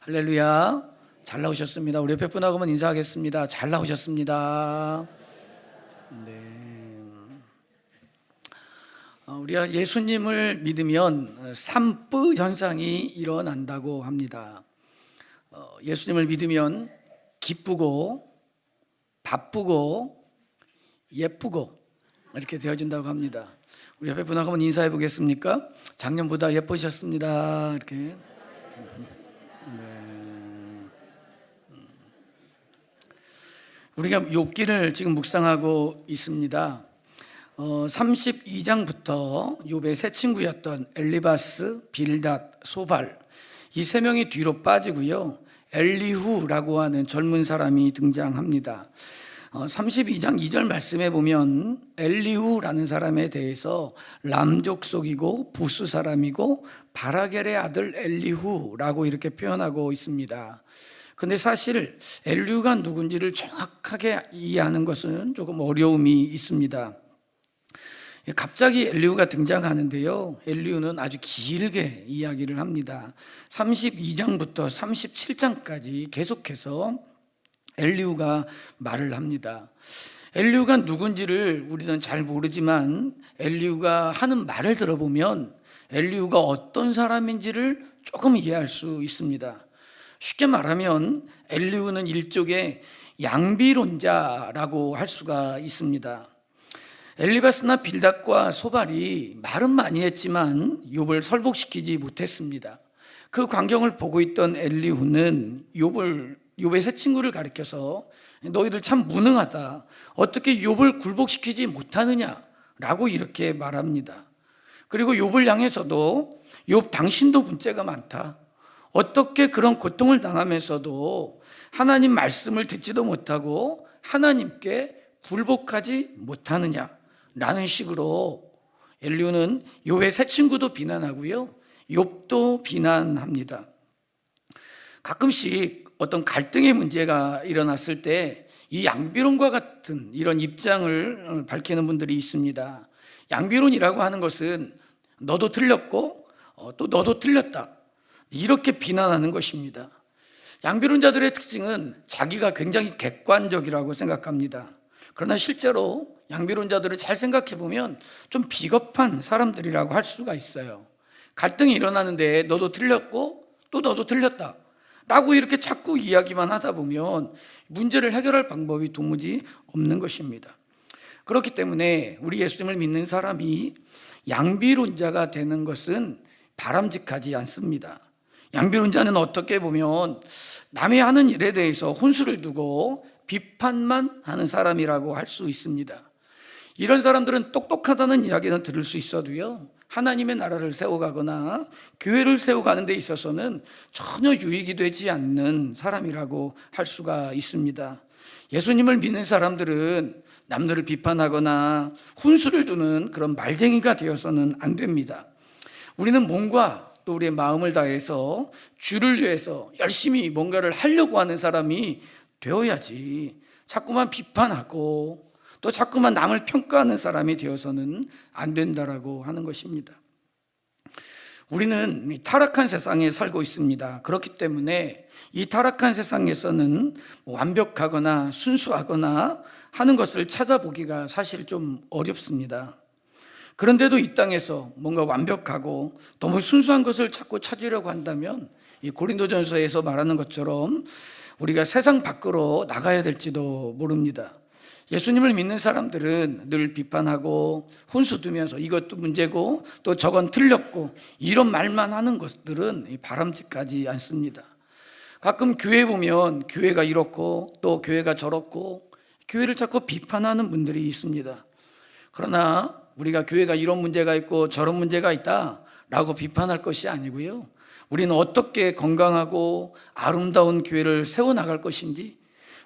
할렐루야. 잘 나오셨습니다. 우리 옆에 분하고만 인사하겠습니다. 잘 나오셨습니다. 네. 우리가 예수님을 믿으면 산뿌 현상이 일어난다고 합니다. 예수님을 믿으면 기쁘고 바쁘고 예쁘고 이렇게 되어진다고 합니다. 우리 옆에 분하고 한번 인사해 보겠습니까? 작년보다 예뻐지셨습니다. 이렇게. 우리가 욥기를 지금 묵상하고 있습니다. 32장부터 욥의 세 친구였던 엘리바스, 빌닷, 소발 이 세 명이 뒤로 빠지고요, 엘리후라고 하는 젊은 사람이 등장합니다. 32장 2절 말씀에 보면 엘리후라는 사람에 대해서 람 족속이고 부스 사람이고 바라겔의 아들 엘리후라고 이렇게 표현하고 있습니다. 근데 사실 엘리후가 누군지를 정확하게 이해하는 것은 조금 어려움이 있습니다. 갑자기 엘리후가 등장하는데요, 엘리후는 아주 길게 이야기를 합니다. 32장부터 37장까지 계속해서 엘리후가 말을 합니다. 엘리후가 누군지를 우리는 잘 모르지만 엘리후가 하는 말을 들어보면 엘리후가 어떤 사람인지를 조금 이해할 수 있습니다. 쉽게 말하면 엘리후는 일종의 양비론자라고 할 수가 있습니다. 엘리바스나 빌닷과 소발이 말은 많이 했지만 욥을 설복시키지 못했습니다. 그 광경을 보고 있던 엘리후는 욥의 세 친구를 가리켜서 너희들 참 무능하다, 어떻게 욥을 굴복시키지 못하느냐라고 이렇게 말합니다. 그리고 욥을 향해서도 욥 당신도 문제가 많다, 어떻게 그런 고통을 당하면서도 하나님 말씀을 듣지도 못하고 하나님께 굴복하지 못하느냐 라는 식으로 엘리후는 욥의 세 친구도 비난하고요, 욥도 비난합니다. 가끔씩 어떤 갈등의 문제가 일어났을 때 이 양비론과 같은 이런 입장을 밝히는 분들이 있습니다. 양비론이라고 하는 것은 너도 틀렸고 또 너도 틀렸다, 이렇게 비난하는 것입니다. 양비론자들의 특징은 자기가 굉장히 객관적이라고 생각합니다. 그러나 실제로 양비론자들을 잘 생각해 보면 좀 비겁한 사람들이라고 할 수가 있어요. 갈등이 일어나는데 너도 틀렸고 또 너도 틀렸다 라고 이렇게 자꾸 이야기만 하다 보면 문제를 해결할 방법이 도무지 없는 것입니다. 그렇기 때문에 우리 예수님을 믿는 사람이 양비론자가 되는 것은 바람직하지 않습니다. 양비론자는 어떻게 보면 남이 하는 일에 대해서 훈수를 두고 비판만 하는 사람이라고 할 수 있습니다. 이런 사람들은 똑똑하다는 이야기는 들을 수 있어도요, 하나님의 나라를 세워가거나 교회를 세워가는 데 있어서는 전혀 유익이 되지 않는 사람이라고 할 수가 있습니다. 예수님을 믿는 사람들은 남들을 비판하거나 훈수를 두는 그런 말쟁이가 되어서는 안 됩니다. 우리는 몸과 또 우리의 마음을 다해서 주를 위해서 열심히 뭔가를 하려고 하는 사람이 되어야지, 자꾸만 비판하고 또 자꾸만 남을 평가하는 사람이 되어서는 안 된다라고 하는 것입니다. 우리는 타락한 세상에 살고 있습니다. 그렇기 때문에 이 타락한 세상에서는 완벽하거나 순수하거나 하는 것을 찾아보기가 사실 좀 어렵습니다. 그런데도 이 땅에서 뭔가 완벽하고 너무 순수한 것을 자꾸 찾으려고 한다면 이 고린도전서에서 말하는 것처럼 우리가 세상 밖으로 나가야 될지도 모릅니다. 예수님을 믿는 사람들은 늘 비판하고 훈수 두면서 이것도 문제고 또 저건 틀렸고 이런 말만 하는 것들은 바람직하지 않습니다. 가끔 교회 보면 교회가 이렇고 또 교회가 저렇고 교회를 자꾸 비판하는 분들이 있습니다. 그러나 우리가 교회가 이런 문제가 있고 저런 문제가 있다라고 비판할 것이 아니고요, 우리는 어떻게 건강하고 아름다운 교회를 세워나갈 것인지,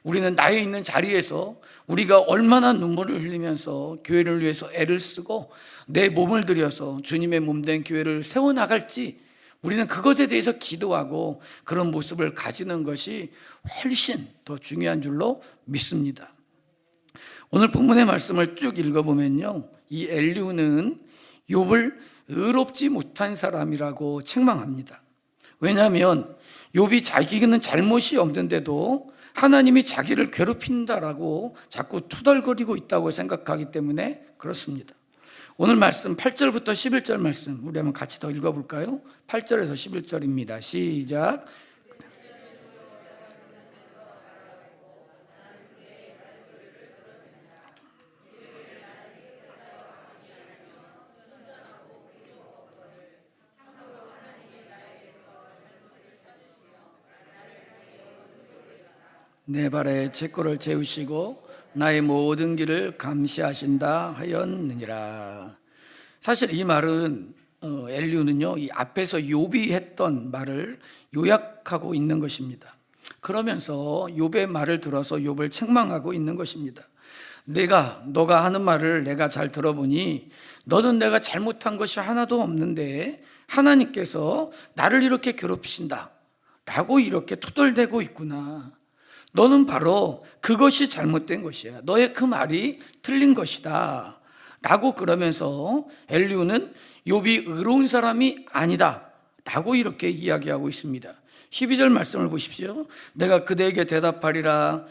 우리는 나에 있는 자리에서 우리가 얼마나 눈물을 흘리면서 교회를 위해서 애를 쓰고 내 몸을 들여서 주님의 몸된 교회를 세워나갈지, 우리는 그것에 대해서 기도하고 그런 모습을 가지는 것이 훨씬 더 중요한 줄로 믿습니다. 오늘 본문의 말씀을 쭉 읽어보면요, 이 엘리후는 욥을 의롭지 못한 사람이라고 책망합니다. 왜냐하면 욥이 자기는 잘못이 없는데도 하나님이 자기를 괴롭힌다라고 자꾸 투덜거리고 있다고 생각하기 때문에 그렇습니다. 오늘 말씀 8절부터 11절 말씀 우리 한번 같이 더 읽어볼까요? 8절에서 11절입니다. 시작. 내 발에 채꼴을 채우시고 나의 모든 길을 감시하신다 하였느니라. 사실 이 말은 엘리후는요, 이 앞에서 욥이 했던 말을 요약하고 있는 것입니다. 그러면서 욥의 말을 들어서 욥을 책망하고 있는 것입니다. 너가 하는 말을 내가 잘 들어보니 너는 내가 잘못한 것이 하나도 없는데 하나님께서 나를 이렇게 괴롭히신다 라고 이렇게 투덜대고 있구나. 너는 바로 그것이 잘못된 것이야. 너의 그 말이 틀린 것이다 라고 그러면서 엘리후는 욥이 의로운 사람이 아니다 라고 이렇게 이야기하고 있습니다. 12절 말씀을 보십시오. 내가 그대에게 대답하리라.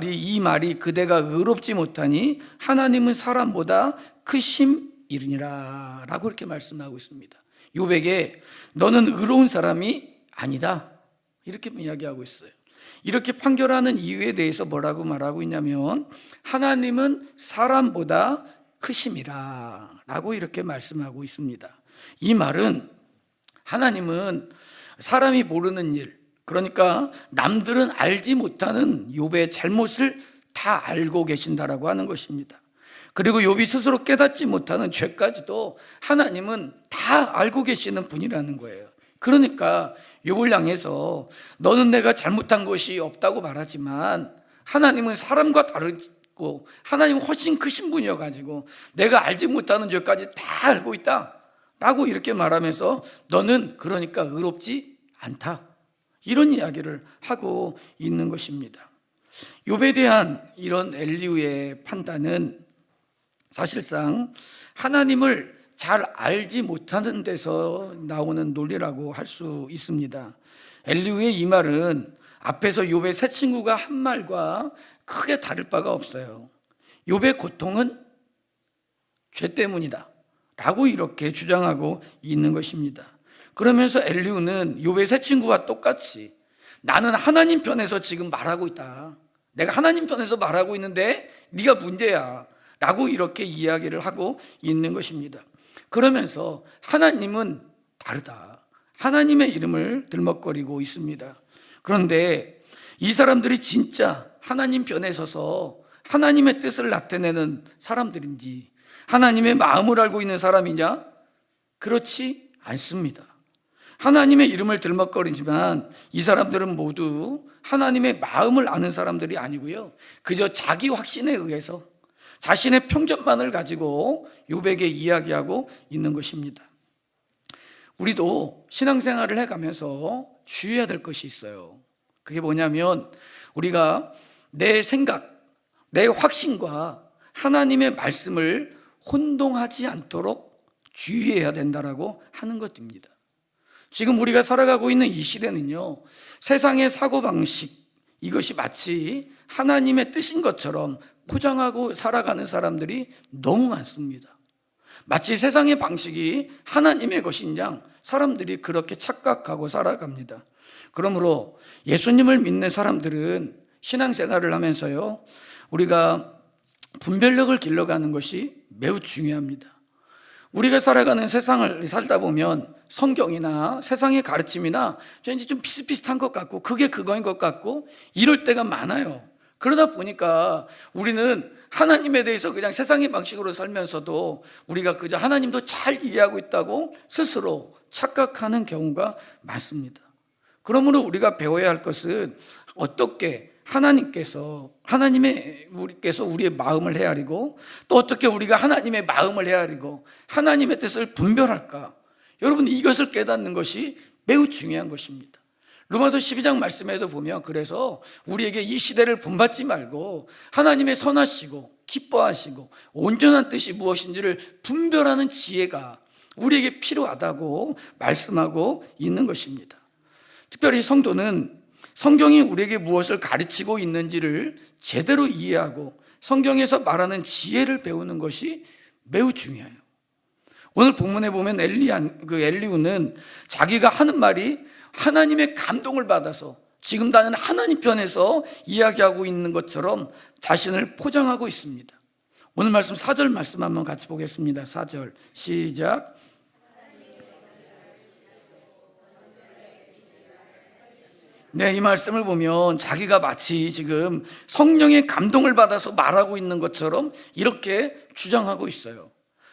이 말이 그대가 의롭지 못하니 하나님은 사람보다 크심이르니라 라고 이렇게 말씀하고 있습니다. 욥에게 너는 의로운 사람이 아니다 이렇게 이야기하고 있어요. 이렇게 판결하는 이유에 대해서 뭐라고 말하고 있냐면 하나님은 사람보다 크심이라 라고 이렇게 말씀하고 있습니다. 이 말은 하나님은 사람이 모르는 일, 그러니까 남들은 알지 못하는 욥의 잘못을 다 알고 계신다라고 하는 것입니다. 그리고 욥이 스스로 깨닫지 못하는 죄까지도 하나님은 다 알고 계시는 분이라는 거예요. 그러니까 욥을 향해서 너는 내가 잘못한 것이 없다고 말하지만 하나님은 사람과 다르고 하나님은 훨씬 크신 분이어가지고 내가 알지 못하는 죄까지 다 알고 있다 라고 이렇게 말하면서 너는 그러니까 의롭지 않다 이런 이야기를 하고 있는 것입니다. 욥에 대한 이런 엘리후의 판단은 사실상 하나님을 잘 알지 못하는 데서 나오는 논리라고 할 수 있습니다. 엘리후의 이 말은 앞에서 욥의 세 친구가 한 말과 크게 다를 바가 없어요. 욥의 고통은 죄 때문이다 라고 이렇게 주장하고 있는 것입니다. 그러면서 엘리후는 욥의 세 친구와 똑같이 나는 하나님 편에서 지금 말하고 있다. 내가 하나님 편에서 말하고 있는데 네가 문제야 라고 이렇게 이야기를 하고 있는 것입니다. 그러면서 하나님은 다르다. 하나님의 이름을 들먹거리고 있습니다. 그런데 이 사람들이 진짜 하나님 편에 서서 하나님의 뜻을 나타내는 사람들인지 하나님의 마음을 알고 있는 사람이냐? 그렇지 않습니다. 하나님의 이름을 들먹거리지만 이 사람들은 모두 하나님의 마음을 아는 사람들이 아니고요, 그저 자기 확신에 의해서 자신의 편견만을 가지고 욥에게 이야기하고 있는 것입니다. 우리도 신앙생활을 해가면서 주의해야 될 것이 있어요. 그게 뭐냐면 우리가 내 생각, 내 확신과 하나님의 말씀을 혼동하지 않도록 주의해야 된다라고 하는 것입니다. 지금 우리가 살아가고 있는 이 시대는요, 세상의 사고방식, 이것이 마치 하나님의 뜻인 것처럼 포장하고 살아가는 사람들이 너무 많습니다. 마치 세상의 방식이 하나님의 것인 양 사람들이 그렇게 착각하고 살아갑니다. 그러므로 예수님을 믿는 사람들은 신앙생활을 하면서요, 우리가 분별력을 길러가는 것이 매우 중요합니다. 우리가 살아가는 세상을 살다 보면 성경이나 세상의 가르침이나 왠지 좀 비슷비슷한 것 같고 그게 그거인 것 같고 이럴 때가 많아요. 그러다 보니까 우리는 하나님에 대해서 그냥 세상의 방식으로 살면서도 우리가 그저 하나님도 잘 이해하고 있다고 스스로 착각하는 경우가 많습니다. 그러므로 우리가 배워야 할 것은 어떻게 우리께서 우리의 마음을 헤아리고 또 어떻게 우리가 하나님의 마음을 헤아리고 하나님의 뜻을 분별할까? 여러분, 이것을 깨닫는 것이 매우 중요한 것입니다. 로마서 12장 말씀에도 보면 그래서 우리에게 이 시대를 본받지 말고 하나님의 선하시고 기뻐하시고 온전한 뜻이 무엇인지를 분별하는 지혜가 우리에게 필요하다고 말씀하고 있는 것입니다. 특별히 성도는 성경이 우리에게 무엇을 가르치고 있는지를 제대로 이해하고 성경에서 말하는 지혜를 배우는 것이 매우 중요해요. 오늘 본문에 보면 엘리후는 자기가 하는 말이 하나님의 감동을 받아서 지금 나는 하나님 편에서 이야기하고 있는 것처럼 자신을 포장하고 있습니다. 오늘 말씀 4절 말씀 한번 같이 보겠습니다. 4절 시작. 네, 이 말씀을 보면 자기가 마치 지금 성령의 감동을 받아서 말하고 있는 것처럼 이렇게 주장하고 있어요.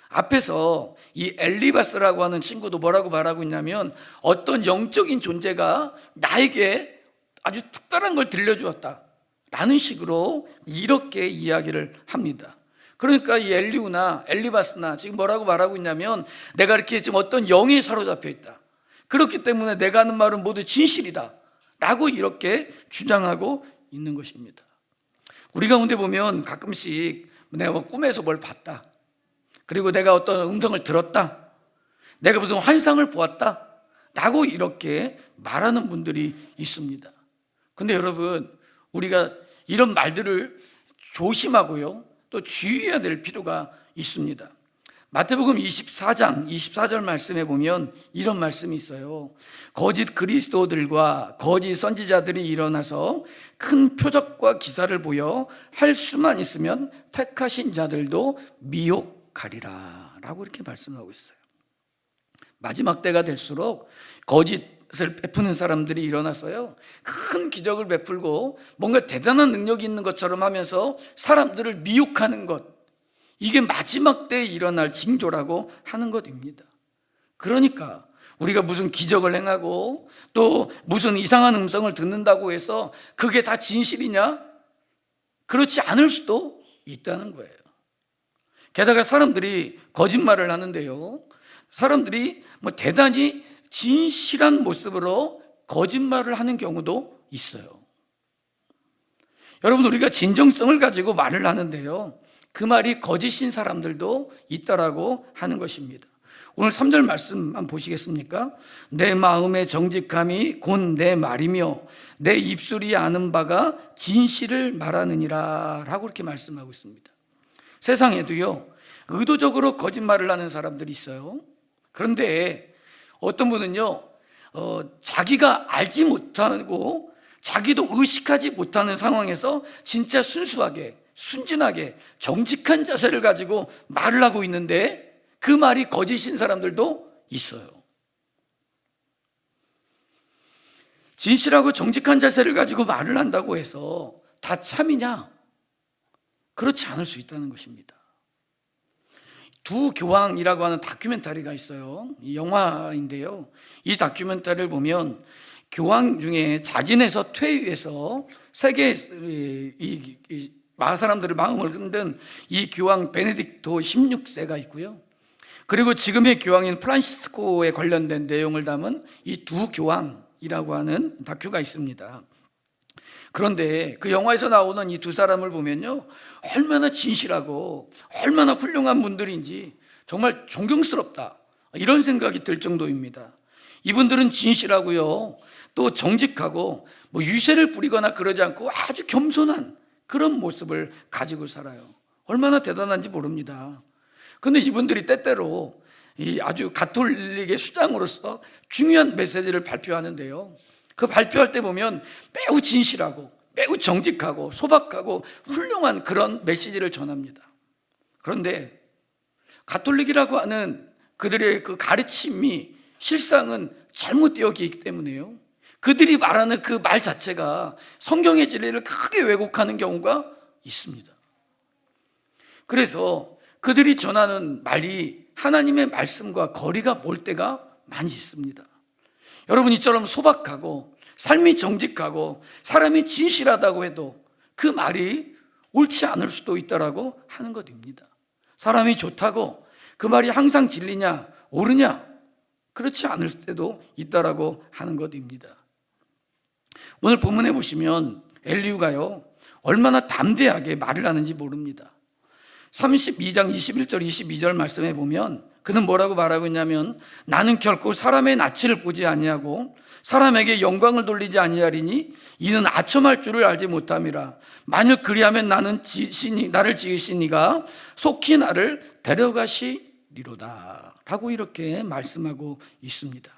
앞에서 이 엘리바스라고 하는 친구도 뭐라고 말하고 있냐면 어떤 영적인 존재가 나에게 아주 특별한 걸 들려주었다 라는 식으로 이렇게 이야기를 합니다. 그러니까 이 엘리후나 엘리바스나 지금 뭐라고 말하고 있냐면 내가 이렇게 지금 어떤 영에 사로잡혀 있다, 그렇기 때문에 내가 하는 말은 모두 진실이다 라고 이렇게 주장하고 있는 것입니다. 우리 가운데 보면 가끔씩 내가 뭐 꿈에서 뭘 봤다, 그리고 내가 어떤 음성을 들었다, 내가 무슨 환상을 보았다 라고 이렇게 말하는 분들이 있습니다. 근데 여러분, 우리가 이런 말들을 조심하고요 또 주의해야 될 필요가 있습니다. 마태복음 24장 24절 말씀에 보면 이런 말씀이 있어요. 거짓 그리스도들과 거짓 선지자들이 일어나서 큰 표적과 기사를 보여 할 수만 있으면 택하신 자들도 미혹하리라 라고 이렇게 말씀하고 있어요. 마지막 때가 될수록 거짓을 베푸는 사람들이 일어나서요 큰 기적을 베풀고 뭔가 대단한 능력이 있는 것처럼 하면서 사람들을 미혹하는 것, 이게 마지막 때에 일어날 징조라고 하는 것입니다. 그러니까 우리가 무슨 기적을 행하고 또 무슨 이상한 음성을 듣는다고 해서 그게 다 진실이냐? 그렇지 않을 수도 있다는 거예요. 게다가 사람들이 거짓말을 하는데요, 사람들이 뭐 대단히 진실한 모습으로 거짓말을 하는 경우도 있어요. 여러분, 우리가 진정성을 가지고 말을 하는데요, 그 말이 거짓인 사람들도 있다라고 하는 것입니다. 오늘 3절 말씀 한번 보시겠습니까? 내 마음의 정직함이 곧 내 말이며 내 입술이 아는 바가 진실을 말하느니라 라고 이렇게 말씀하고 있습니다. 세상에도요 의도적으로 거짓말을 하는 사람들이 있어요. 그런데 어떤 분은요 자기가 알지 못하고 자기도 의식하지 못하는 상황에서 진짜 순수하게 순진하게 정직한 자세를 가지고 말을 하고 있는데 그 말이 거짓인 사람들도 있어요. 진실하고 정직한 자세를 가지고 말을 한다고 해서 다 참이냐? 그렇지 않을 수 있다는 것입니다. 두 교황이라고 하는 다큐멘터리가 있어요. 이 영화인데요, 이 다큐멘터리를 보면 교황 중에 자진해서 퇴위해서 세계 사람들의 마음을 흔든 이 교황 베네딕토 16세가 있고요, 그리고 지금의 교황인 프란시스코에 관련된 내용을 담은 이 두 교황이라고 하는 다큐가 있습니다. 그런데 그 영화에서 나오는 이 두 사람을 보면요 얼마나 진실하고 얼마나 훌륭한 분들인지 정말 존경스럽다 이런 생각이 들 정도입니다. 이분들은 진실하고요 또 정직하고 뭐 유세를 부리거나 그러지 않고 아주 겸손한 그런 모습을 가지고 살아요. 얼마나 대단한지 모릅니다. 그런데 이분들이 때때로 아주 가톨릭의 수장으로서 중요한 메시지를 발표하는데요, 그 발표할 때 보면 매우 진실하고 매우 정직하고 소박하고 훌륭한 그런 메시지를 전합니다. 그런데 가톨릭이라고 하는 그들의 그 가르침이 실상은 잘못되어 있기 때문에요, 그들이 말하는 그 말 자체가 성경의 진리를 크게 왜곡하는 경우가 있습니다. 그래서 그들이 전하는 말이 하나님의 말씀과 거리가 멀 때가 많이 있습니다. 여러분, 이처럼 소박하고 삶이 정직하고 사람이 진실하다고 해도 그 말이 옳지 않을 수도 있다라고 하는 것입니다. 사람이 좋다고 그 말이 항상 진리냐 옳으냐, 그렇지 않을 때도 있다라고 하는 것입니다. 오늘 본문에 보시면 엘리후가요 얼마나 담대하게 말을 하는지 모릅니다. 32장 21절 22절 말씀에 보면 그는 뭐라고 말하고 있냐면 나는 결코 사람의 낯을 보지 아니하고 사람에게 영광을 돌리지 아니하리니 이는 아첨할 줄을 알지 못함이라. 만일 그리하면 나를 지으신 이가 속히 나를 데려가시리로다 라고 이렇게 말씀하고 있습니다.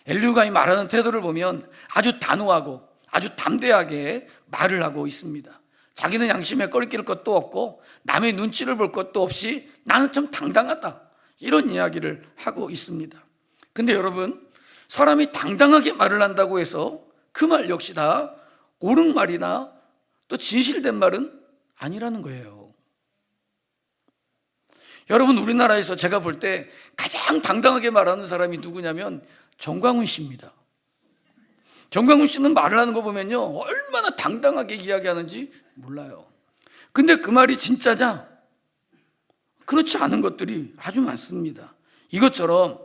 엘리후가 이 말하는 태도를 보면 아주 단호하고 아주 담대하게 말을 하고 있습니다. 자기는 양심에 꺼리낄 것도 없고 남의 눈치를 볼 것도 없이 나는 참 당당하다, 이런 이야기를 하고 있습니다. 근데 여러분, 사람이 당당하게 말을 한다고 해서 그 말 역시 다 옳은 말이나 또 진실된 말은 아니라는 거예요. 여러분, 우리나라에서 제가 볼 때 가장 당당하게 말하는 사람이 누구냐면 정광훈 씨입니다. 정광훈 씨는 말을 하는 거 보면요, 얼마나 당당하게 이야기하는지 몰라요. 근데 그 말이 진짜냐? 그렇지 않은 것들이 아주 많습니다. 이것처럼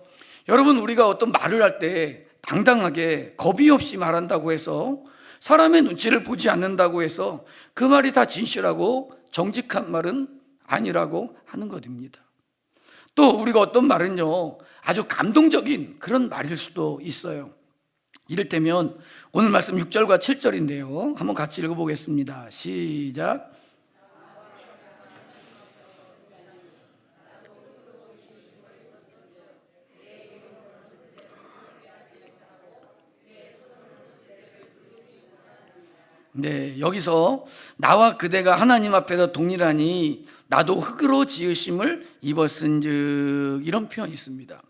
여러분, 우리가 어떤 말을 할 때 당당하게 겁이 없이 말한다고 해서, 사람의 눈치를 보지 않는다고 해서 그 말이 다 진실하고 정직한 말은 아니라고 하는 것입니다. 또 우리가 어떤 말은요, 아주 감동적인 그런 말일 수도 있어요. 이를테면 오늘 말씀 6절과 7절인데요 한번 같이 읽어보겠습니다. 시작. 네, 여기서 나와 그대가 하나님 앞에서 동일하니 나도 흙으로 지으심을 입었은즉, 이런 표현이 있습니다.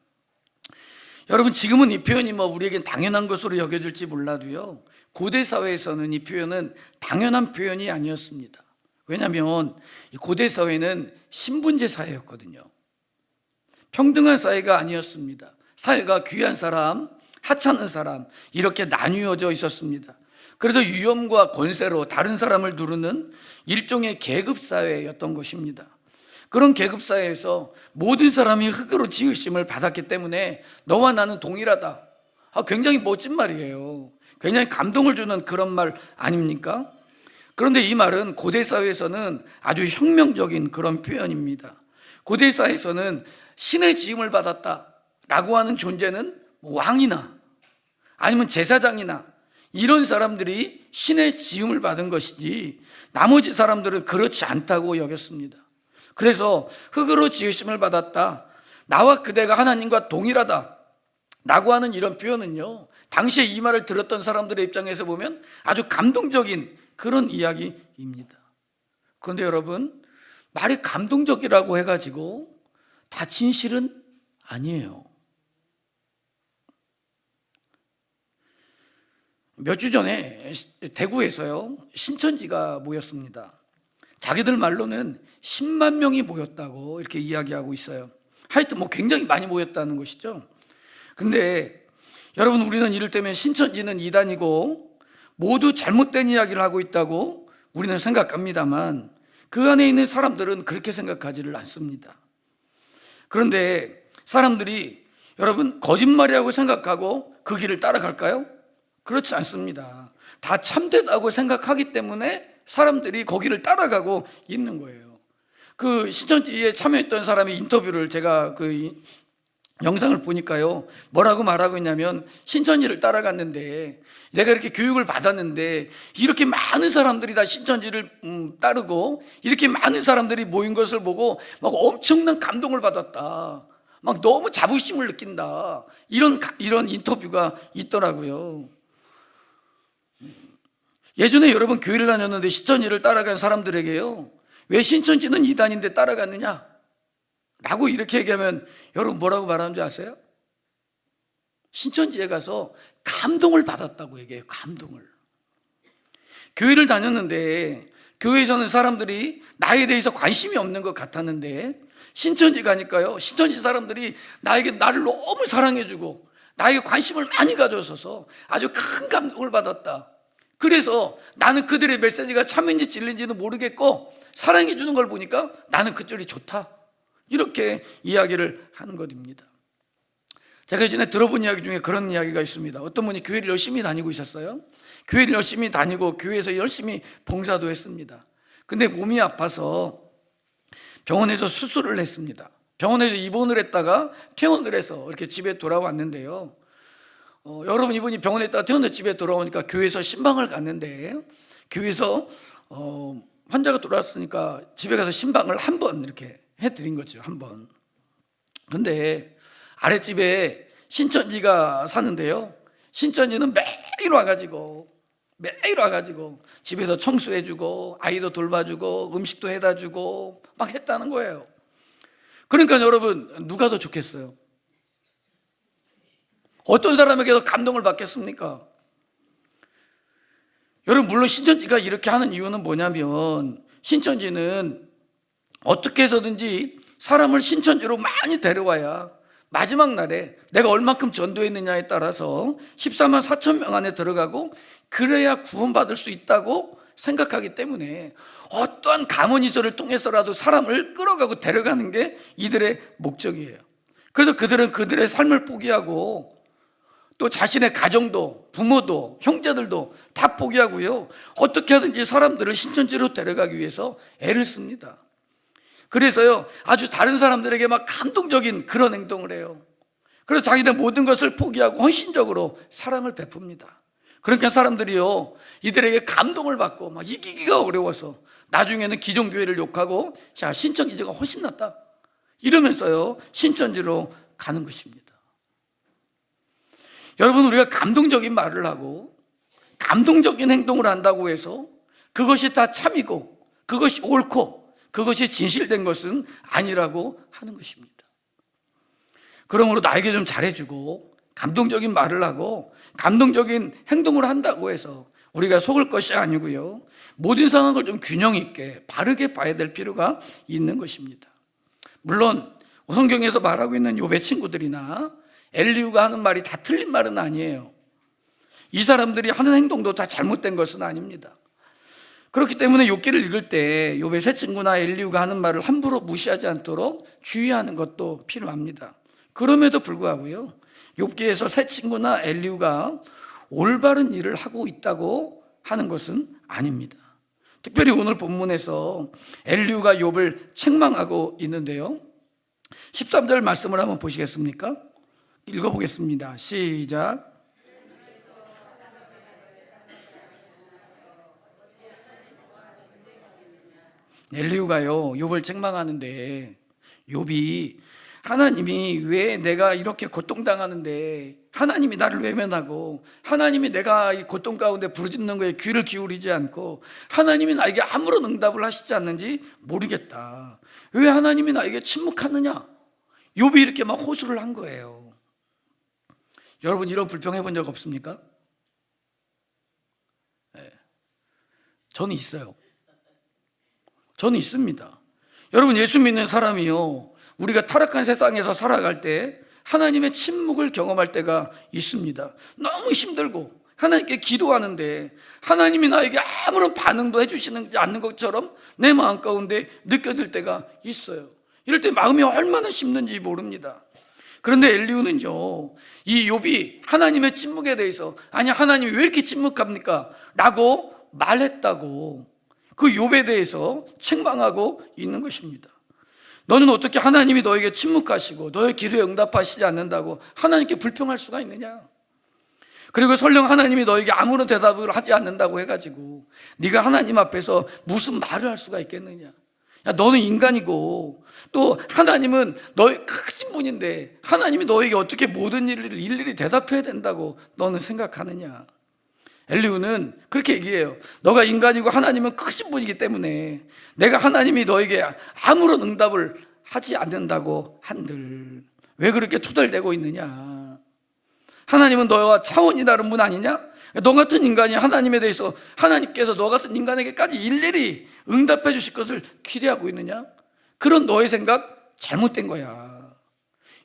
여러분, 지금은 이 표현이 우리에겐 당연한 것으로 여겨질지 몰라도요, 고대 사회에서는 이 표현은 당연한 표현이 아니었습니다. 왜냐하면 이 고대 사회는 신분제 사회였거든요. 평등한 사회가 아니었습니다. 사회가 귀한 사람, 하찮은 사람, 이렇게 나뉘어져 있었습니다. 그래서 위엄과 권세로 다른 사람을 누르는 일종의 계급사회였던 것입니다. 그런 계급사회에서 모든 사람이 흙으로 지으심을 받았기 때문에 너와 나는 동일하다. 굉장히 멋진 말이에요. 굉장히 감동을 주는 그런 말 아닙니까? 그런데 이 말은 고대 사회에서는 아주 혁명적인 그런 표현입니다. 고대 사회에서는 신의 지음을 받았다라고 하는 존재는 왕이나 아니면 제사장이나 이런 사람들이 신의 지음을 받은 것이지, 나머지 사람들은 그렇지 않다고 여겼습니다. 그래서 흙으로 지으심을 받았다, 나와 그대가 하나님과 동일하다 라고 하는 이런 표현은요, 당시에 이 말을 들었던 사람들의 입장에서 보면 아주 감동적인 그런 이야기입니다. 그런데 여러분, 말이 감동적이라고 해가지고 다 진실은 아니에요. 몇 주 전에 대구에서요, 신천지가 모였습니다. 자기들 말로는 10만 명이 모였다고 이렇게 이야기하고 있어요. 하여튼 굉장히 많이 모였다는 것이죠. 근데 여러분, 우리는 이를테면 신천지는 이단이고 모두 잘못된 이야기를 하고 있다고 우리는 생각합니다만, 그 안에 있는 사람들은 그렇게 생각하지를 않습니다. 그런데 사람들이 여러분 거짓말이라고 생각하고 그 길을 따라갈까요? 그렇지 않습니다. 다 참되다고 생각하기 때문에 사람들이 거기를 따라가고 있는 거예요. 그 신천지에 참여했던 사람의 인터뷰를 제가 그 영상을 보니까요, 뭐라고 말하고 있냐면, 신천지를 따라갔는데 내가 이렇게 교육을 받았는데 이렇게 많은 사람들이 다 신천지를 따르고 이렇게 많은 사람들이 모인 것을 보고 엄청난 감동을 받았다, 너무 자부심을 느낀다, 이런 인터뷰가 있더라고요. 예전에 여러분 교회를 다녔는데 신천지를 따라간 사람들에게요, 왜 신천지는 이단인데 따라갔느냐 라고 이렇게 얘기하면 여러분 뭐라고 말하는 줄 아세요? 신천지에 가서 감동을 받았다고 얘기해요. 감동을. 교회를 다녔는데 교회에서는 사람들이 나에 대해서 관심이 없는 것 같았는데, 신천지 가니까요, 신천지 사람들이 나를 너무 사랑해주고 나에게 관심을 많이 가져서서 아주 큰 감동을 받았다. 그래서 나는 그들의 메시지가 참인지 진리인지는 모르겠고 사랑해 주는 걸 보니까 나는 그쪽이 좋다, 이렇게 이야기를 하는 것입니다. 제가 예전에 들어본 이야기 중에 그런 이야기가 있습니다. 어떤 분이 교회를 열심히 다니고 있었어요. 교회를 열심히 다니고 교회에서 열심히 봉사도 했습니다. 근데 몸이 아파서 병원에서 수술을 했습니다. 병원에서 입원을 했다가 퇴원을 해서 이렇게 집에 돌아왔는데요. 여러분, 이분이 병원에 있다가 퇴원해서 집에 돌아오니까 교회에서 신방을 갔는데, 교회에서 환자가 돌아왔으니까 집에 가서 신방을 한 번 이렇게 해드린 거죠. 한 번. 근데 아랫집에 신천지가 사는데요, 신천지는 매일 와가지고 집에서 청소해주고 아이도 돌봐주고 음식도 해다주고 막 했다는 거예요. 그러니까 여러분, 누가 더 좋겠어요? 어떤 사람에게서 감동을 받겠습니까? 여러분, 물론 신천지가 이렇게 하는 이유는 뭐냐면, 신천지는 어떻게 해서든지 사람을 신천지로 많이 데려와야 마지막 날에 내가 얼만큼 전도했느냐에 따라서 14만 4천 명 안에 들어가고, 그래야 구원받을 수 있다고 생각하기 때문에 어떠한 가문이설을 통해서라도 사람을 끌어가고 데려가는 게 이들의 목적이에요. 그래서 그들은 그들의 삶을 포기하고 또 자신의 가정도, 부모도, 형제들도 다 포기하고요, 어떻게 하든지 사람들을 신천지로 데려가기 위해서 애를 씁니다. 그래서요, 아주 다른 사람들에게 막 감동적인 그런 행동을 해요. 그래서 자기들 모든 것을 포기하고 헌신적으로 사랑을 베풉니다. 그러니까 사람들이요, 이들에게 감동을 받고 막 이기기가 어려워서 나중에는 기존교회를 욕하고, 자, 신천지가 훨씬 낫다 이러면서요, 신천지로 가는 것입니다. 여러분, 우리가 감동적인 말을 하고 감동적인 행동을 한다고 해서 그것이 다 참이고 그것이 옳고 그것이 진실된 것은 아니라고 하는 것입니다. 그러므로 나에게 좀 잘해주고 감동적인 말을 하고 감동적인 행동을 한다고 해서 우리가 속을 것이 아니고요, 모든 상황을 좀 균형 있게 바르게 봐야 될 필요가 있는 것입니다. 물론 성경에서 말하고 있는 욥의 친구들이나 엘리후가 하는 말이 다 틀린 말은 아니에요. 이 사람들이 하는 행동도 다 잘못된 것은 아닙니다. 그렇기 때문에 욥기를 읽을 때 욥의 세 친구나 엘리후가 하는 말을 함부로 무시하지 않도록 주의하는 것도 필요합니다. 그럼에도 불구하고요, 욥기에서 세 친구나 엘리후가 올바른 일을 하고 있다고 하는 것은 아닙니다. 특별히 오늘 본문에서 엘리후가 욥을 책망하고 있는데요, 13절 말씀을 한번 보시겠습니까? 읽어보겠습니다. 시작. 엘리후가요, 욥을 책망하는데, 욥이 하나님이 왜 내가 이렇게 고통당하는데 하나님이 나를 외면하고, 하나님이 내가 이 고통 가운데 부르짖는 거에 귀를 기울이지 않고, 하나님이 나에게 아무런 응답을 하시지 않는지 모르겠다. 왜 하나님이 나에게 침묵하느냐? 욥이 이렇게 막 호소를 한 거예요. 여러분, 이런 불평해 본 적 없습니까? 네. 저는 있어요. 저는 있습니다. 여러분, 예수 믿는 사람이요, 우리가 타락한 세상에서 살아갈 때 하나님의 침묵을 경험할 때가 있습니다. 너무 힘들고 하나님께 기도하는데 하나님이 나에게 아무런 반응도 해주시지 않는 것처럼 내 마음 가운데 느껴질 때가 있어요. 이럴 때 마음이 얼마나 심는지 모릅니다. 그런데 엘리후는요, 이 욥이 하나님의 침묵에 대해서, 아니 하나님이 왜 이렇게 침묵합니까? 라고 말했다고 그 욥에 대해서 책망하고 있는 것입니다. 너는 어떻게 하나님이 너에게 침묵하시고 너의 기도에 응답하시지 않는다고 하나님께 불평할 수가 있느냐? 그리고 설령 하나님이 너에게 아무런 대답을 하지 않는다고 해가지고 네가 하나님 앞에서 무슨 말을 할 수가 있겠느냐? 야, 너는 인간이고 또 하나님은 너의 크신 분인데 하나님이 너에게 어떻게 모든 일을 일일이 대답해야 된다고 너는 생각하느냐? 엘리후는 그렇게 얘기해요. 너가 인간이고 하나님은 크신 분이기 때문에 내가 하나님이 너에게 아무런 응답을 하지 않는다고 한들 왜 그렇게 투덜대고 있느냐? 하나님은 너와 차원이 다른 분 아니냐? 너 같은 인간이 하나님에 대해서, 하나님께서 너 같은 인간에게까지 일일이 응답해 주실 것을 기대하고 있느냐? 그런 너의 생각 잘못된 거야.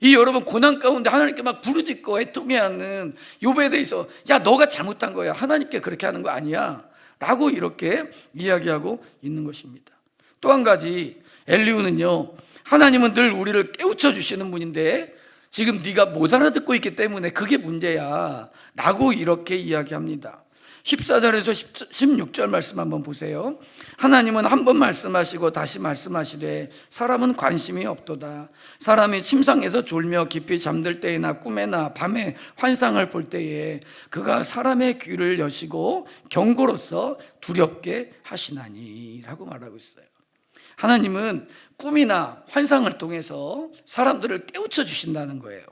이 여러분 고난 가운데 하나님께 막 부르짖고 애통해하는 욥에 대해서, 야, 너가 잘못한 거야, 하나님께 그렇게 하는 거 아니야 라고 이렇게 이야기하고 있는 것입니다. 또 한 가지, 엘리후는요, 하나님은 늘 우리를 깨우쳐 주시는 분인데 지금 네가 못 알아듣고 있기 때문에 그게 문제야 라고 이렇게 이야기합니다. 14절에서 16절 말씀 한번 보세요. 하나님은 한 번 말씀하시고 다시 말씀하시되 사람은 관심이 없도다. 사람이 침상에서 졸며 깊이 잠들 때나 꿈에나 밤에 환상을 볼 때에 그가 사람의 귀를 여시고 경고로서 두렵게 하시나니 라고 말하고 있어요. 하나님은 꿈이나 환상을 통해서 사람들을 깨우쳐 주신다는 거예요.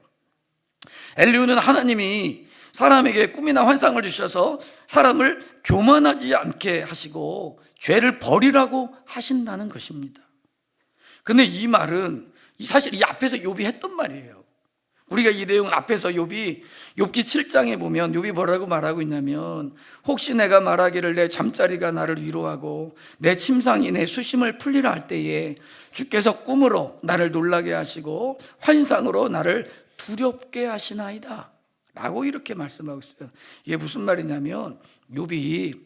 엘리후는 하나님이 사람에게 꿈이나 환상을 주셔서 사람을 교만하지 않게 하시고 죄를 버리라고 하신다는 것입니다. 근데 이 말은 사실 이 앞에서 욥이 했던 말이에요. 우리가 이 내용을 앞에서 욥기 7장에 보면 욥이 뭐라고 말하고 있냐면, 혹시 내가 말하기를 내 잠자리가 나를 위로하고 내 침상이 내 수심을 풀리라 할 때에 주께서 꿈으로 나를 놀라게 하시고 환상으로 나를 두렵게 하시나이다 라고 이렇게 말씀하고 있어요. 이게 무슨 말이냐면, 욥이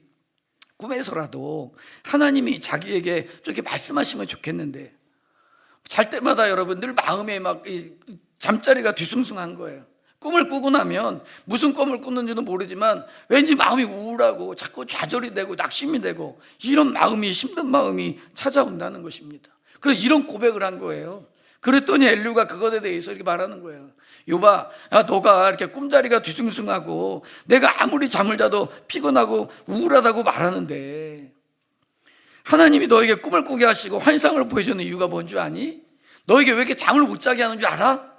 꿈에서라도 하나님이 자기에게 좀 이렇게 말씀하시면 좋겠는데 잘 때마다 여러분 늘 마음에 막 잠자리가 뒤숭숭한 거예요. 꿈을 꾸고 나면 무슨 꿈을 꾸는지도 모르지만 왠지 마음이 우울하고 자꾸 좌절이 되고 낙심이 되고 이런 마음이, 힘든 마음이 찾아온다는 것입니다. 그래서 이런 고백을 한 거예요. 그랬더니 엘리후가 그것에 대해서 이렇게 말하는 거예요. 욥아, 너가 이렇게 꿈자리가 뒤숭숭하고 내가 아무리 잠을 자도 피곤하고 우울하다고 말하는데 하나님이 너에게 꿈을 꾸게 하시고 환상을 보여주는 이유가 뭔 줄 아니? 너에게 왜 이렇게 잠을 못 자게 하는 줄 알아?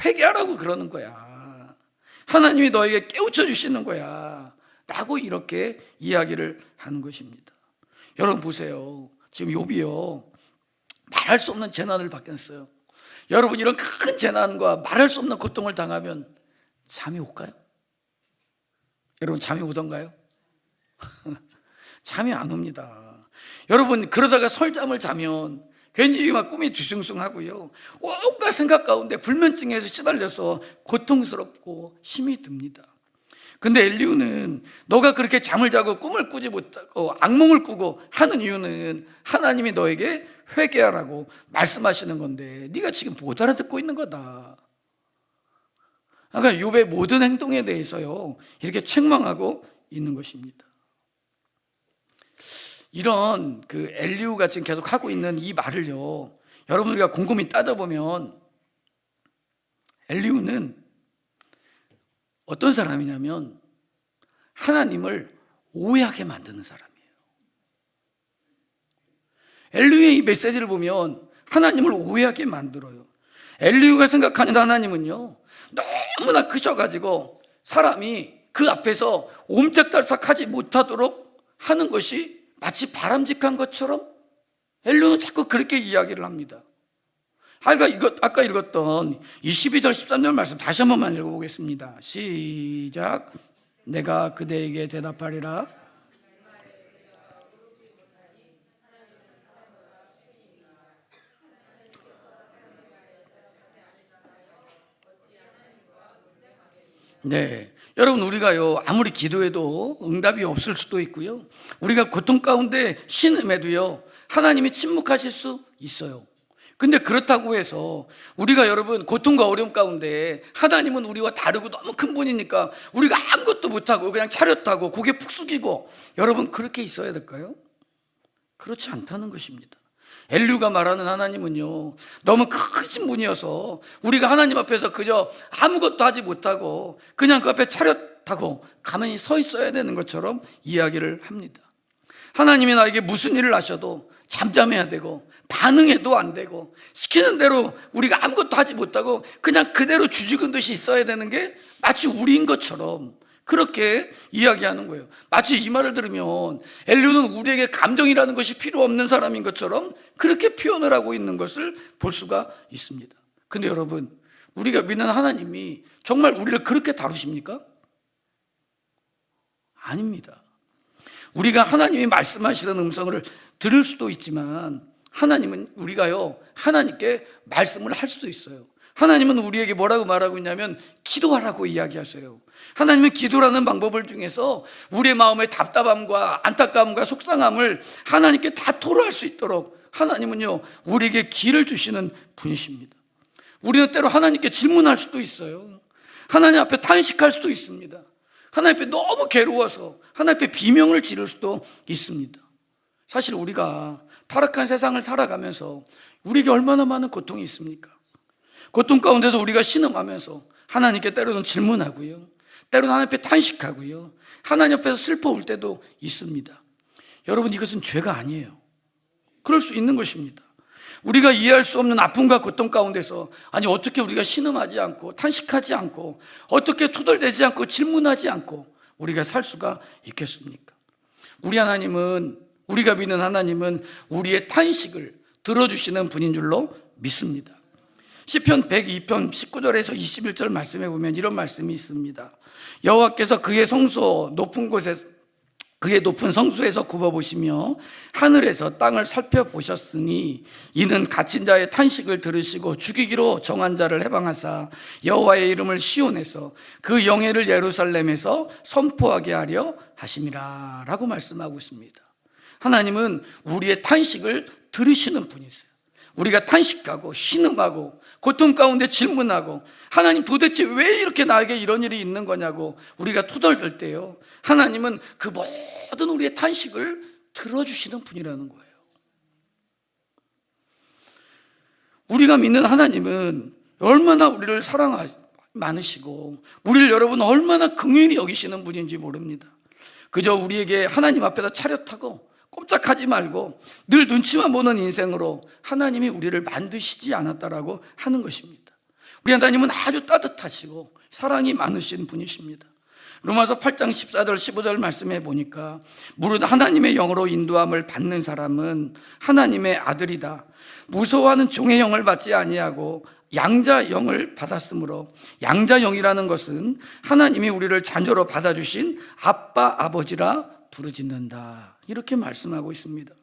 회개하라고 그러는 거야. 하나님이 너에게 깨우쳐 주시는 거야 라고 이렇게 이야기를 하는 것입니다. 여러분 보세요. 지금 욥이요, 말할 수 없는 재난을 받겠어요. 여러분 이런 큰 재난과 말할 수 없는 고통을 당하면 잠이 올까요? 여러분 잠이 오던가요? 잠이 안 옵니다. 여러분 그러다가 설잠을 자면 괜히 막 꿈이 뒤숭숭하고요, 온갖 생각 가운데 불면증에서 시달려서 고통스럽고 힘이 듭니다. 근데 엘리후는 너가 그렇게 잠을 자고 꿈을 꾸지 못하고 악몽을 꾸고 하는 이유는 하나님이 너에게 회개하라고 말씀하시는 건데 네가 지금 못 알아듣고 있는 거다. 그러니까 욥의 모든 행동에 대해서요 이렇게 책망하고 있는 것입니다. 이런 그 엘리후가 지금 계속 하고 있는 이 말을요, 여러분 우리가 곰곰이 따져보면 엘리후는 어떤 사람이냐면 하나님을 오해하게 만드는 사람이에요. 엘리후의 이 메시지를 보면 하나님을 오해하게 만들어요. 엘리후가 생각하는 하나님은요 너무나 크셔가지고 사람이 그 앞에서 옴짝달싹하지 못하도록 하는 것이 마치 바람직한 것처럼 엘리후는 자꾸 그렇게 이야기를 합니다. 아까 읽었던 이 12절 13절 말씀 다시 한 번만 읽어보겠습니다. 시작. 내가 그대에게 대답하리라. 네, 여러분 우리가요 아무리 기도해도 응답이 없을 수도 있고요, 우리가 고통 가운데 신음해도요 하나님이 침묵하실 수 있어요. 근데 그렇다고 해서 우리가 여러분 고통과 어려움 가운데 하나님은 우리와 다르고 너무 큰 분이니까 우리가 아무것도 못하고 그냥 차렷하고 고개 푹 숙이고 여러분 그렇게 있어야 될까요? 그렇지 않다는 것입니다. 엘리후가 말하는 하나님은요 너무 크신 분이어서 우리가 하나님 앞에서 그저 아무것도 하지 못하고 그냥 그 앞에 차렷하고 가만히 서 있어야 되는 것처럼 이야기를 합니다. 하나님이 나에게 무슨 일을 하셔도 잠잠해야 되고 반응해도 안 되고 시키는 대로 우리가 아무것도 하지 못하고 그냥 그대로 주죽은 듯이 있어야 되는 게 마치 우리인 것처럼 그렇게 이야기하는 거예요. 마치 이 말을 들으면 엘리후는 우리에게 감정이라는 것이 필요 없는 사람인 것처럼 그렇게 표현을 하고 있는 것을 볼 수가 있습니다. 근데 여러분 우리가 믿는 하나님이 정말 우리를 그렇게 다루십니까? 아닙니다. 우리가 하나님이 말씀하시는 음성을 들을 수도 있지만 하나님은 우리가요 하나님께 말씀을 할 수도 있어요. 하나님은 우리에게 뭐라고 말하고 있냐면 기도하라고 이야기하세요. 하나님은 기도라는 방법을 중에서 우리의 마음의 답답함과 안타까움과 속상함을 하나님께 다 토로할 수 있도록 하나님은요 우리에게 길을 주시는 분이십니다. 우리는 때로 하나님께 질문할 수도 있어요. 하나님 앞에 탄식할 수도 있습니다. 하나님 앞에 너무 괴로워서 하나님 앞에 비명을 지를 수도 있습니다. 사실 우리가 타락한 세상을 살아가면서 우리에게 얼마나 많은 고통이 있습니까? 고통 가운데서 우리가 신음하면서 하나님께 때로는 질문하고요, 때로는 하나님 앞에 탄식하고요, 하나님 앞에서 슬퍼 울 때도 있습니다. 여러분, 이것은 죄가 아니에요. 그럴 수 있는 것입니다. 우리가 이해할 수 없는 아픔과 고통 가운데서, 아니 어떻게 우리가 신음하지 않고 탄식하지 않고 어떻게 투덜대지 않고 질문하지 않고 우리가 살 수가 있겠습니까? 우리 하나님은, 우리가 믿는 하나님은 우리의 탄식을 들어주시는 분인 줄로 믿습니다. 시편 102편 19절에서 21절 말씀에 보면 이런 말씀이 있습니다. 여호와께서 그의 성소 높은 곳에서, 그의 높은 성수에서 굽어보시며 하늘에서 땅을 살펴보셨으니 이는 갇힌 자의 탄식을 들으시고 죽이기로 정한 자를 해방하사 여호와의 이름을 시온에서 그 영예를 예루살렘에서 선포하게 하려 하심이라 라고 말씀하고 있습니다. 하나님은 우리의 탄식을 들으시는 분이세요. 우리가 탄식하고 신음하고 고통 가운데 질문하고 하나님 도대체 왜 이렇게 나에게 이런 일이 있는 거냐고 우리가 투덜댈 때요, 하나님은 그 모든 우리의 탄식을 들어주시는 분이라는 거예요. 우리가 믿는 하나님은 얼마나 우리를 사랑 많으시고 우리를 여러분 얼마나 긍휼히 여기시는 분인지 모릅니다. 그저 우리에게 하나님 앞에다 차렷하고 꼼짝하지 말고 늘 눈치만 보는 인생으로 하나님이 우리를 만드시지 않았다라고 하는 것입니다. 우리 하나님은 아주 따뜻하시고 사랑이 많으신 분이십니다. 로마서 8장 14절 15절 말씀해 보니까 무릇 하나님의 영으로 인도함을 받는 사람은 하나님의 아들이다. 무서워하는 종의 영을 받지 아니하고 양자 영을 받았으므로, 양자 영이라는 것은 하나님이 우리를 자녀로 받아주신 아빠 아버지라 부르짖는다, 이렇게 말씀하고 있습니다.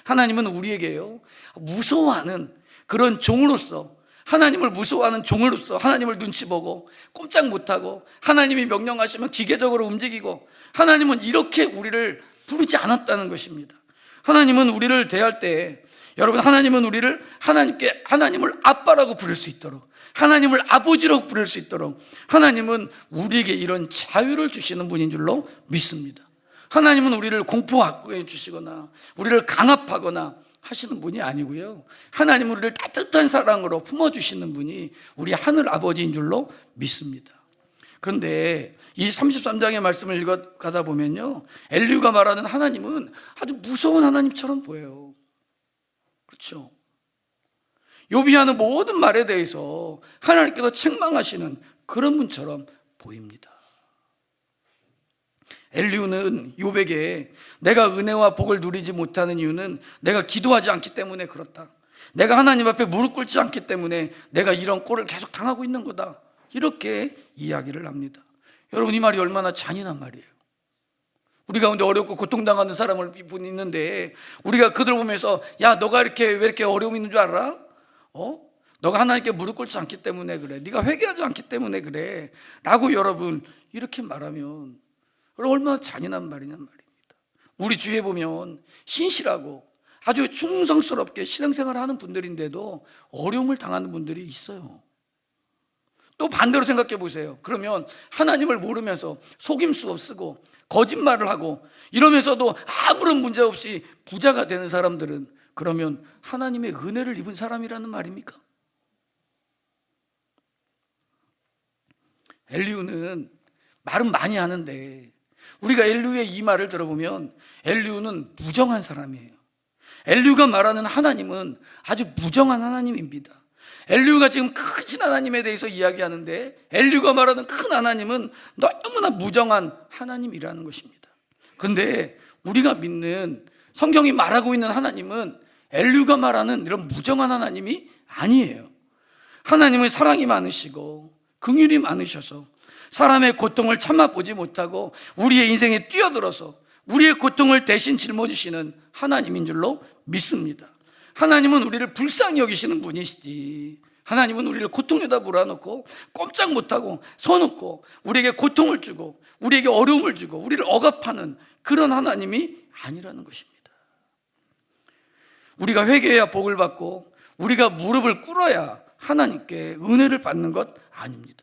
하나님은 우리에게요, 무서워하는 그런 종으로서, 하나님을 무서워하는 종으로서 하나님을 눈치 보고 꼼짝 못하고 하나님이 명령하시면 기계적으로 움직이고, 하나님은 이렇게 우리를 부르지 않았다는 것입니다. 하나님은 우리를 대할 때, 여러분, 하나님은 우리를 하나님을 아빠라고 부를 수 있도록, 하나님을 아버지라고 부를 수 있도록 하나님은 우리에게 이런 자유를 주시는 분인 줄로 믿습니다. 하나님은 우리를 공포하게 주시거나 우리를 강압하거나 하시는 분이 아니고요, 하나님은 우리를 따뜻한 사랑으로 품어주시는 분이 우리 하늘 아버지인 줄로 믿습니다. 그런데 이 33장의 말씀을 읽어가다 보면요, 엘리후가 말하는 하나님은 아주 무서운 하나님처럼 보여요. 그렇죠? 욥이 하는 모든 말에 대해서 하나님께서 책망하시는 그런 분처럼 보입니다. 엘리후는 욥에게 내가 은혜와 복을 누리지 못하는 이유는 내가 기도하지 않기 때문에 그렇다, 내가 하나님 앞에 무릎 꿇지 않기 때문에 내가 이런 꼴을 계속 당하고 있는 거다, 이렇게 이야기를 합니다. 여러분, 이 말이 얼마나 잔인한 말이에요. 우리 가운데 어렵고 고통당하는 사람을 있는데 우리가 그들 보면서 야, 너가 왜 이렇게 어려움이 있는 줄 알아? 너가 하나님께 무릎 꿇지 않기 때문에 그래, 네가 회개하지 않기 때문에 그래 라고 여러분 이렇게 말하면 얼마나 잔인한 말이냔 말입니다. 우리 주위에 보면 신실하고 아주 충성스럽게 신앙생활을 하는 분들인데도 어려움을 당하는 분들이 있어요. 또 반대로 생각해 보세요. 그러면 하나님을 모르면서 속임수 쓰고 거짓말을 하고 이러면서도 아무런 문제 없이 부자가 되는 사람들은 그러면 하나님의 은혜를 입은 사람이라는 말입니까? 엘리후는 말은 많이 하는데 우리가 엘리후의 이 말을 들어보면 엘리후는 무정한 사람이에요. 엘리후가 말하는 하나님은 아주 무정한 하나님입니다. 엘리후가 지금 크신 하나님에 대해서 이야기하는데 엘리후가 말하는 큰 하나님은 너무나 무정한 하나님이라는 것입니다. 그런데 우리가 믿는 성경이 말하고 있는 하나님은 엘리후가 말하는 이런 무정한 하나님이 아니에요. 하나님은 사랑이 많으시고 긍휼이 많으셔서 사람의 고통을 참아보지 못하고 우리의 인생에 뛰어들어서 우리의 고통을 대신 짊어지시는 하나님인 줄로 믿습니다. 하나님은 우리를 불쌍히 여기시는 분이시지, 하나님은 우리를 고통에다 몰아넣고 꼼짝 못하고 서놓고 우리에게 고통을 주고 우리에게 어려움을 주고 우리를 억압하는 그런 하나님이 아니라는 것입니다. 우리가 회개해야 복을 받고 우리가 무릎을 꿇어야 하나님께 은혜를 받는 것 아닙니다.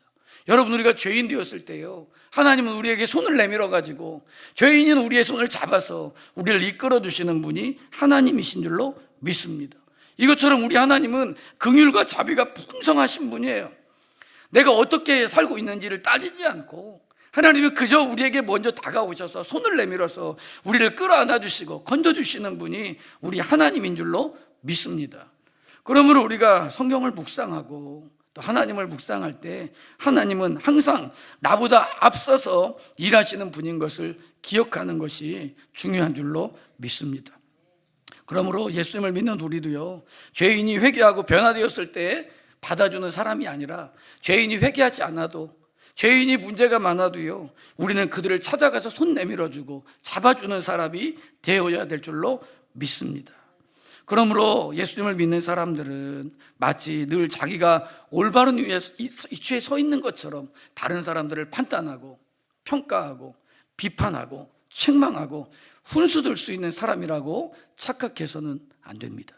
여러분, 우리가 죄인 되었을 때요, 하나님은 우리에게 손을 내밀어 가지고 죄인인 우리의 손을 잡아서 우리를 이끌어 주시는 분이 하나님이신 줄로 믿습니다. 이것처럼 우리 하나님은 긍휼과 자비가 풍성하신 분이에요. 내가 어떻게 살고 있는지를 따지지 않고 하나님은 그저 우리에게 먼저 다가오셔서 손을 내밀어서 우리를 끌어안아 주시고 건져 주시는 분이 우리 하나님인 줄로 믿습니다. 그러므로 우리가 성경을 묵상하고 또 하나님을 묵상할 때 하나님은 항상 나보다 앞서서 일하시는 분인 것을 기억하는 것이 중요한 줄로 믿습니다. 그러므로 예수님을 믿는 우리도요, 죄인이 회개하고 변화되었을 때 받아주는 사람이 아니라 죄인이 회개하지 않아도, 죄인이 문제가 많아도요, 우리는 그들을 찾아가서 손 내밀어주고 잡아주는 사람이 되어야 될 줄로 믿습니다. 그러므로 예수님을 믿는 사람들은 마치 늘 자기가 올바른 위치에 서 있는 것처럼 다른 사람들을 판단하고 평가하고 비판하고 책망하고 훈수들 수 있는 사람이라고 착각해서는 안 됩니다.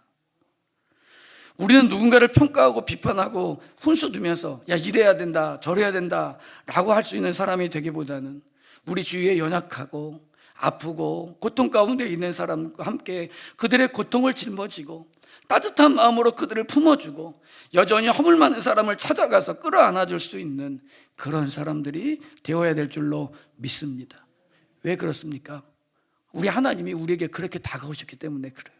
우리는 누군가를 평가하고 비판하고 훈수 두면서 야, 이래야 된다, 저래야 된다 라고 할 수 있는 사람이 되기보다는 우리 주위에 연약하고 아프고 고통 가운데 있는 사람과 함께 그들의 고통을 짊어지고 따뜻한 마음으로 그들을 품어주고 여전히 허물 많은 사람을 찾아가서 끌어안아 줄 수 있는 그런 사람들이 되어야 될 줄로 믿습니다. 왜 그렇습니까? 우리 하나님이 우리에게 그렇게 다가오셨기 때문에 그래요.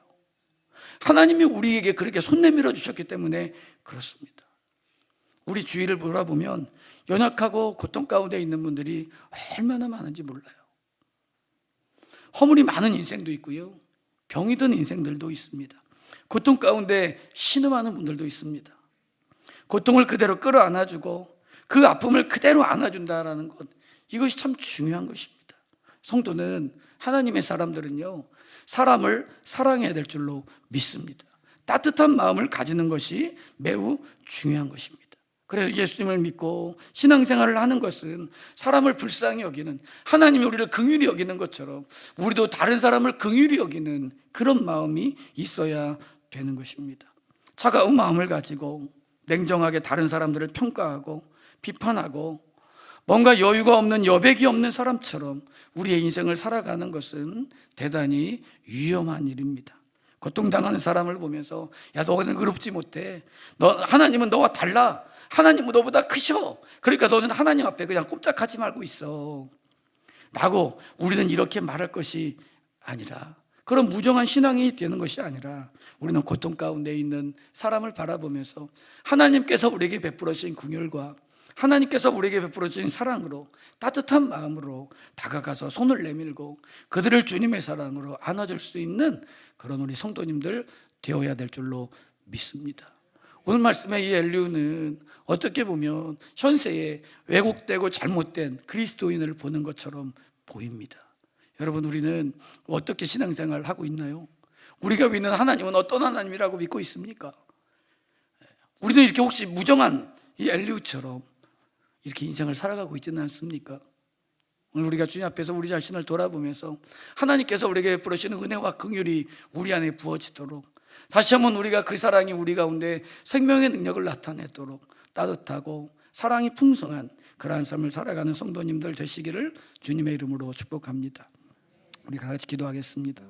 하나님이 우리에게 그렇게 손 내밀어 주셨기 때문에 그렇습니다. 우리 주위를 돌아보면 연약하고 고통 가운데 있는 분들이 얼마나 많은지 몰라요. 허물이 많은 인생도 있고요, 병이 든 인생들도 있습니다. 고통 가운데 신음하는 분들도 있습니다. 고통을 그대로 끌어안아주고 그 아픔을 그대로 안아준다는 것, 이것이 참 중요한 것입니다. 성도는, 하나님의 사람들은요, 사람을 사랑해야 될 줄로 믿습니다. 따뜻한 마음을 가지는 것이 매우 중요한 것입니다. 그래서 예수님을 믿고 신앙생활을 하는 것은 사람을 불쌍히 여기는, 하나님이 우리를 긍휼히 여기는 것처럼 우리도 다른 사람을 긍휼히 여기는 그런 마음이 있어야 되는 것입니다. 차가운 마음을 가지고 냉정하게 다른 사람들을 평가하고 비판하고 뭔가 여유가 없는, 여백이 없는 사람처럼 우리의 인생을 살아가는 것은 대단히 위험한 일입니다. 고통당하는 사람을 보면서 야, 너는 의롭지 못해, 하나님은 너와 달라, 하나님은 너보다 크셔, 그러니까 너는 하나님 앞에 그냥 꼼짝하지 말고 있어 라고 우리는 이렇게 말할 것이 아니라, 그런 무정한 신앙이 되는 것이 아니라 우리는 고통 가운데 있는 사람을 바라보면서 하나님께서 우리에게 베풀어 주신 긍휼과 하나님께서 우리에게 베풀어 주신 사랑으로 따뜻한 마음으로 다가가서 손을 내밀고 그들을 주님의 사랑으로 안아줄 수 있는 그런 우리 성도님들 되어야 될 줄로 믿습니다. 오늘 말씀의 이 엘리후는 어떻게 보면 현세에 왜곡되고 잘못된 그리스도인을 보는 것처럼 보입니다. 여러분, 우리는 어떻게 신앙생활을 하고 있나요? 우리가 믿는 하나님은 어떤 하나님이라고 믿고 있습니까? 우리는 이렇게 혹시 무정한 이 엘리후처럼 이렇게 인생을 살아가고 있지는 않습니까? 오늘 우리가 주님 앞에서 우리 자신을 돌아보면서 하나님께서 우리에게 베푸시는 은혜와 긍휼이 우리 안에 부어지도록, 다시 한번 우리가 그 사랑이 우리 가운데 생명의 능력을 나타내도록 따뜻하고 사랑이 풍성한 그러한 삶을 살아가는 성도님들 되시기를 주님의 이름으로 축복합니다. 우리 다 같이 기도하겠습니다.